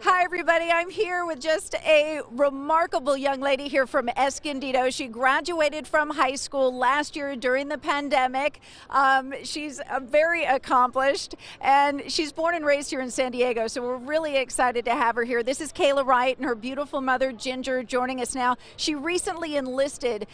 Hi, everybody. I'm here with just a remarkable young lady here from Escondido. She graduated from high school last year during the pandemic. She's very accomplished, and she's born and raised here in San Diego, so we're really excited to have her here. This is Kayla Wright and her beautiful mother, Ginger, joining us now. She recently enlisted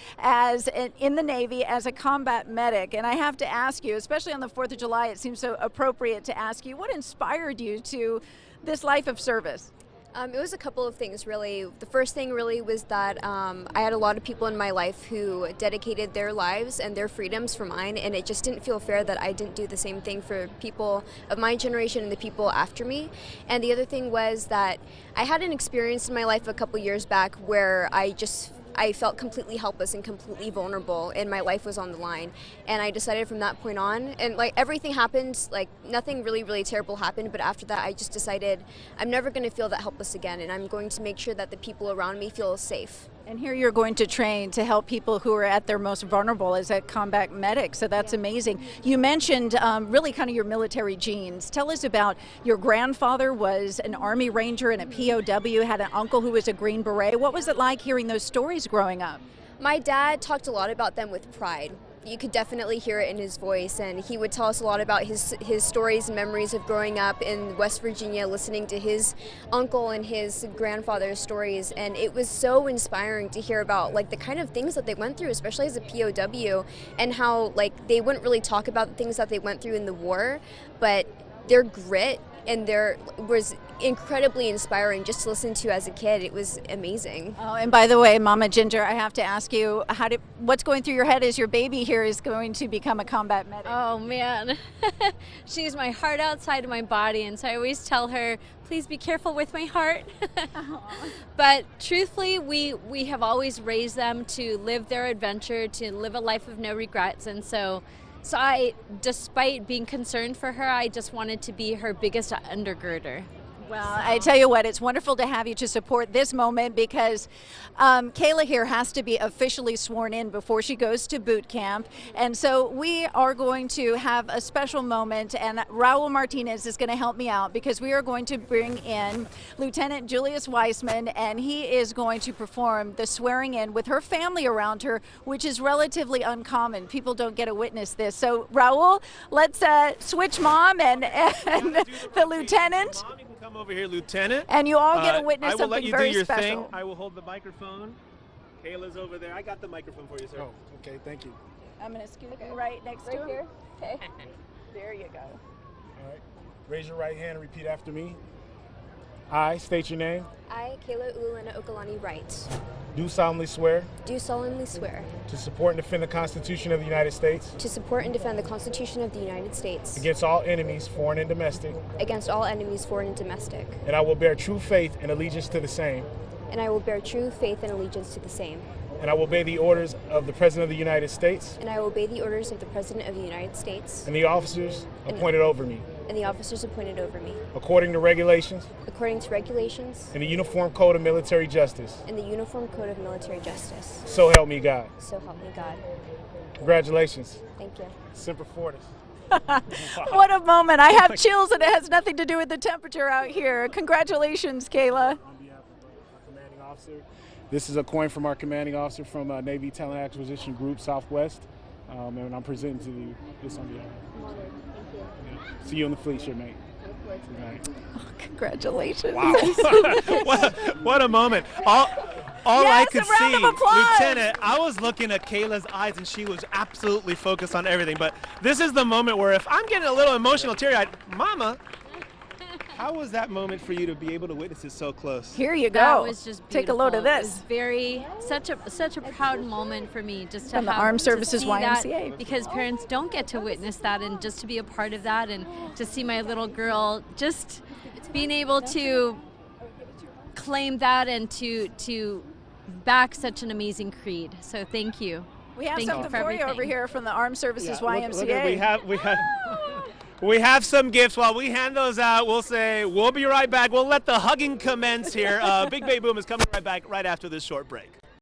in the Navy as a combat medic, and I have to ask you, especially on the 4th of July, it seems so appropriate to ask you, what inspired you to this life of service? It was a couple of things, really. The first thing really was that I had a lot of people in my life who dedicated their lives and their freedoms for mine, and it just didn't feel fair that I didn't do the same thing for people of my generation and the people after me. And the other thing was that I had an experience in my life a couple years back where I felt completely helpless and completely vulnerable, and my life was on the line. And I decided from that point on, and like everything happened, like nothing really terrible happened, but after that I just decided I'm never going to feel that helpless again, and I'm going to make sure that the people around me feel safe. And here you're going to train to help people who are at their most vulnerable as a combat medic, so that's amazing. You mentioned really kind of your military genes. Tell us about your grandfather was an Army Ranger and a POW, had an uncle who was a Green Beret. What was it like hearing those stories growing up? My dad talked a lot about them with pride. You could definitely hear it in his voice, and he would tell us a lot about his stories and memories of growing up in West Virginia, listening to his uncle and his grandfather's stories, and it was so inspiring to hear about like the kind of things that they went through, especially as a POW, and how like they wouldn't really talk about the things that they went through in the war, but their grit and was incredibly inspiring just to listen to as a kid. It was amazing. Oh, and by the way, Mama Ginger, I have to ask you, what's going through your head as your baby here is going to become a combat medic? Oh man, she's my heart outside of my body, and so I always tell her, please be careful with my heart. But truthfully, we have always raised them to live their adventure, to live a life of no regrets, and so I, despite being concerned for her, I just wanted to be her biggest undergirder. Well, I tell you what, it's wonderful to have you to support this moment because Kayla here has to be officially sworn in before she goes to boot camp. And so we are going to have a special moment, and Raul Martinez is going to help me out because we are going to bring in Lieutenant Julius Weissman, and he is going to perform the swearing in with her family around her, which is relatively uncommon. People don't get to witness this. So Raul, let's switch mom and the lieutenant. Come over here, Lieutenant. And you all get to witness something very special. I will let you do your thing. I will hold the microphone. Kayla's over there. I got the microphone for you, sir. Oh, okay, thank you. I'm going to scoot you right next to here. Okay. There you go. All right. Raise your right hand and repeat after me. I state your name. I, Kayla Ululena Okalani Wright, Do solemnly swear do solemnly swear to support and defend the Constitution of the United States to support and defend the Constitution of the United States against all enemies, foreign and domestic, against all enemies, foreign and domestic, and I will bear true faith and allegiance to the same, and I will bear true faith and allegiance to the same, and I will obey the orders of the President of the United States and I will obey the orders of the President of the United States and the officers appointed over me, and the officers appointed over me, according to regulations according to regulations and the Uniform Code of Military Justice. and the Uniform Code of Military Justice. So help me God. So help me God. Congratulations. Thank you. Semper Fortis. What a moment. I have chills, and it has nothing to do with the temperature out here. Congratulations, Kayla. On behalf of our commanding officer, this is a coin from our commanding officer from Navy Talent Acquisition Group Southwest, and I'm presenting to you this on behalf. Yeah. See you on the fleet ship, mate. Good night. Oh, congratulations. Wow. what a moment. All I Yes, could a round see, of applause. Lieutenant, I was looking at Kayla's eyes and she was absolutely focused on everything. But this is the moment where if I'm getting a little emotional, teary-eyed, Mama, how was that moment for you to be able to witness it so close? Here you go. That was just beautiful. Take a load of It was this. such a proud moment for me just to From the have Armed to Services see that, YMCA. because parents don't get to witness that, and just to be a part of that, and to see my little girl just being able to claim that and to back such an amazing creed. So thank you. We have Thank you something for for you over everything. here from the Armed Services Yeah, YMCA. we have some gifts. While we hand those out, we'll say we'll be right back. We'll let the hugging commence here. Big Bay Boom is coming right back right after this short break.